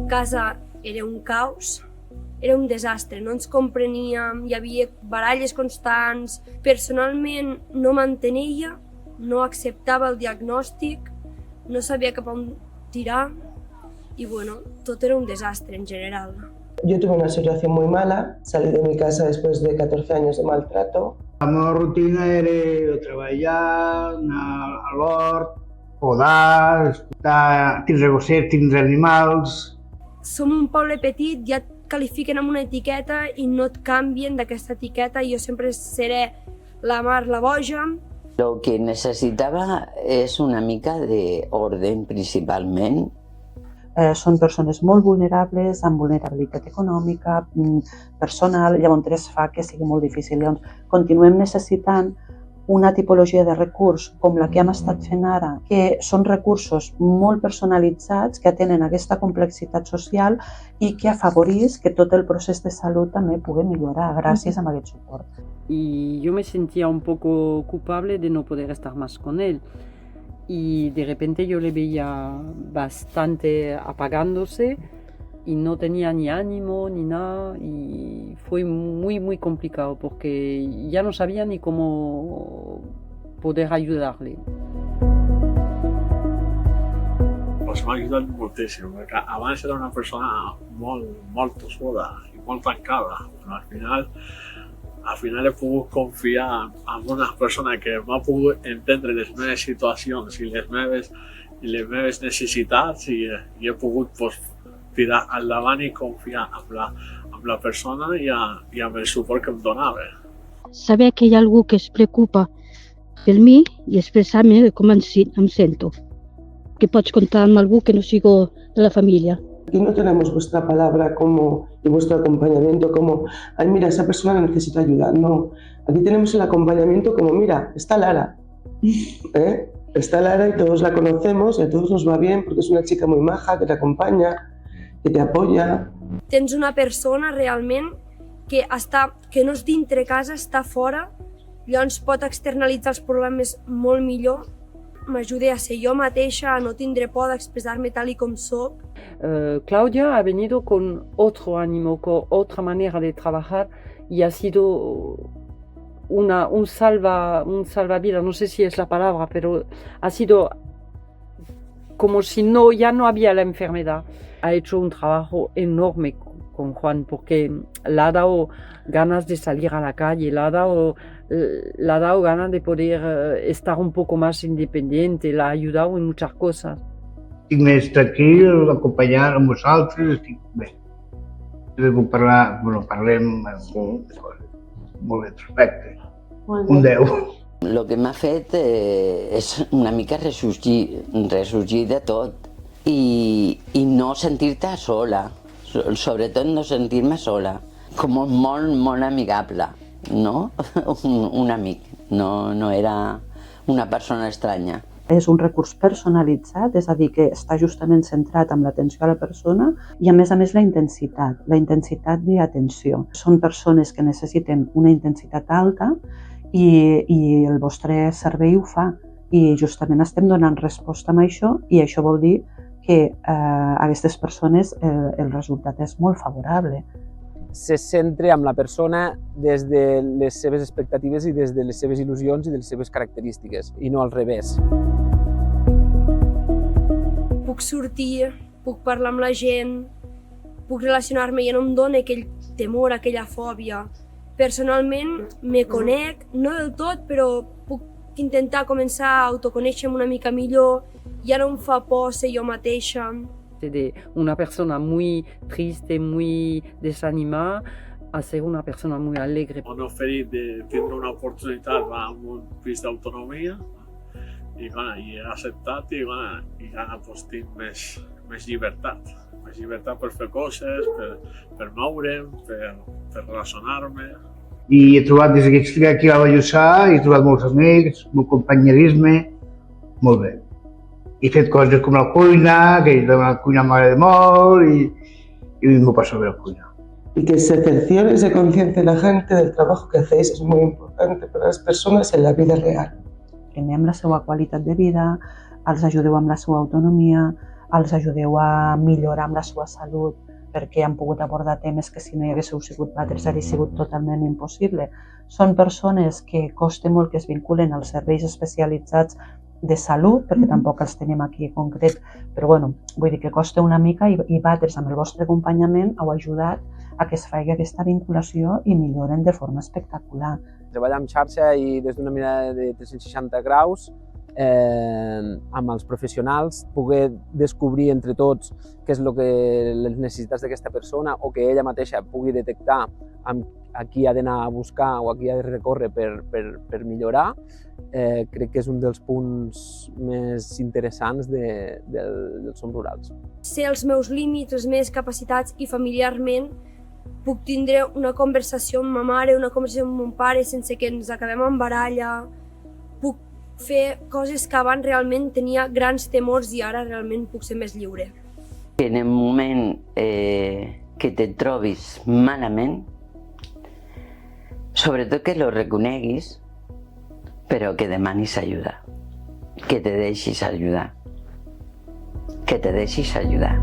casa era un caos, era un desastre, no ens compreníem, hi havia baralles constants. Personalment no m'entenia, no acceptava el diagnòstic, no sabia cap on tirar y bueno, todo era un desastre en general. Yo tuve una situación muy mala, salí de mi casa después de 14 años de maltrato. La meva rutina era treballar, anar a l'hort, podar, tindre gossets, tindre animals. Som un poble petit, ja et qualifiquen amb una etiqueta i no et canvien d'aquesta etiqueta. Jo sempre seré la Mar la boja. Lo que necessitava és una mica d'ordre, principalment. Són persones molt vulnerables, amb vulnerabilitat econòmica, personal, llavors fa que sigui molt difícil. Llavors, continuem necessitant una tipologia de recurs com la que hem estat fent ara, que són recursos molt personalitzats, que atenen aquesta complexitat social i que afavorís que tot el procés de salut també pugui millorar gràcies a aquest suport. Y yo me sentía un poco culpable de no poder estar más con él. Y de repente yo le veía bastante apagándose y no tenía ni ánimo ni nada y fue muy complicado porque ya no sabía ni cómo poder ayudarle. Pues m'ha ajudat moltíssim, perquè abans era una persona molt tossuda i molt tancada, però al final he pogut confiar en una persona que m'ha pogut entendre les meves situacions i les meves necessitats i he pogut tirar endavant i confiar en la persona i amb el suport que em donava. Saber que hi ha algú que es preocupa per mi i expressar-me com em sento. Que pots contar amb algú que no sigui de la família. Aquí no tenemos vuestra palabra y vuestro acompañamiento como, ay, mira, esa persona necesita ayuda. No, aquí tenemos el acompañamiento como, mira, está Lara. Está Lara y todos la conocemos y a todos nos va bien porque es una chica muy maja que te acompaña, que te apoya. Tens una persona realment que no és dintre casa, està fora, llavors pot externalitzar els problemes molt millor. M'ajuda a ser yo mateixa, a no tindre por d'expressar-me tal y como soy. Claudia ha venido con otro ánimo, con otra manera de trabajar y ha sido un salvavidas, no sé si es la palabra, pero ha sido como si ya no había la enfermedad. Ha hecho un trabajo enorme con Juan porque le ha dado ganas de salir a la calle, le ha dado ganas de poder estar un poco más independiente, le ha ayudado en muchas cosas. Estic més tranquil, acompanyant amb vosaltres, estic bé. Parlem molt bé, perfecte. Un 10. El que m'ha fet és una mica ressorgir de tot i no sentir-te sola, sobretot no sentir-me sola, com molt amigable, no? Un amic, no era una persona estranya. És un recurs personalitzat, és a dir, que està justament centrat en l'atenció a la persona i a més la intensitat d'atenció. Són persones que necessiten una intensitat alta i el vostre servei ho fa i justament estem donant resposta a això i això vol dir que a aquestes persones el resultat és molt favorable. Se centra en la persona des de les seves expectatives i des de les seves il·lusions i de les seves característiques, i no al revés. Puc sortir, puc parlar amb la gent, puc relacionar-me i no em dóna aquell temor, aquella fòbia. Personalment me conec, no del tot, però puc intentar començar a autoconèixer-me una mica millor, ja no em fa por ser jo mateixa. De una persona muy triste, muy desanimada, a ser una persona muy alegre. M'han oferit de tindre una oportunitat amb un pis d'autonomia i he acceptat i ara tinc més llibertat. Més llibertat per fer coses, per moure'm, per relacionar-me. I he trobat, des que estic aquí a la Lluçà, he trobat molts amics, molt companyerisme, molt bé. He fet coses com la cuina, que la cuina m'agrada molt y m'ho passo bé a la cuina. Y que se cerciore de conciencia la gente del trabajo que hacéis es muy importante para las personas en la vida real. Prenem la seva qualitat de vida, els ajudeu amb la seva autonomia, els ajudeu a millorar amb la seva salut perquè han pogut abordar temes que si no hi haguéssiu sigut patres hauria sigut totalment impossible. Són persones que costa molt que es vinculen als serveis especialitzats de salut, perquè tampoc els tenim aquí en concret, però bueno, vull dir que costa una mica i vosaltres amb el vostre acompanyament heu ajudat a que es faci aquesta vinculació i milloren de forma espectacular. Treballar en xarxa i des d'una mirada de 360 graus amb els professionals, poder descobrir entre tots què és les necessitats d'aquesta persona o que ella mateixa pugui detectar a qui ha d'anar a buscar o a qui ha de recórrer per millorar, crec que és un dels punts més interessants dels Som Rurals. Sé els meus límits, les meves capacitats i familiarment puc tindre una conversació amb ma mare, una conversació amb mon pare sense que ens acabem en baralla. Puc fer coses que abans realment tenia grans temors i ara realment puc ser més lliure. En el moment que te trobis malament, sobretot que lo reconeguis, però que demanis ajuda, que te deixis ajudar, que te deixis ajudar.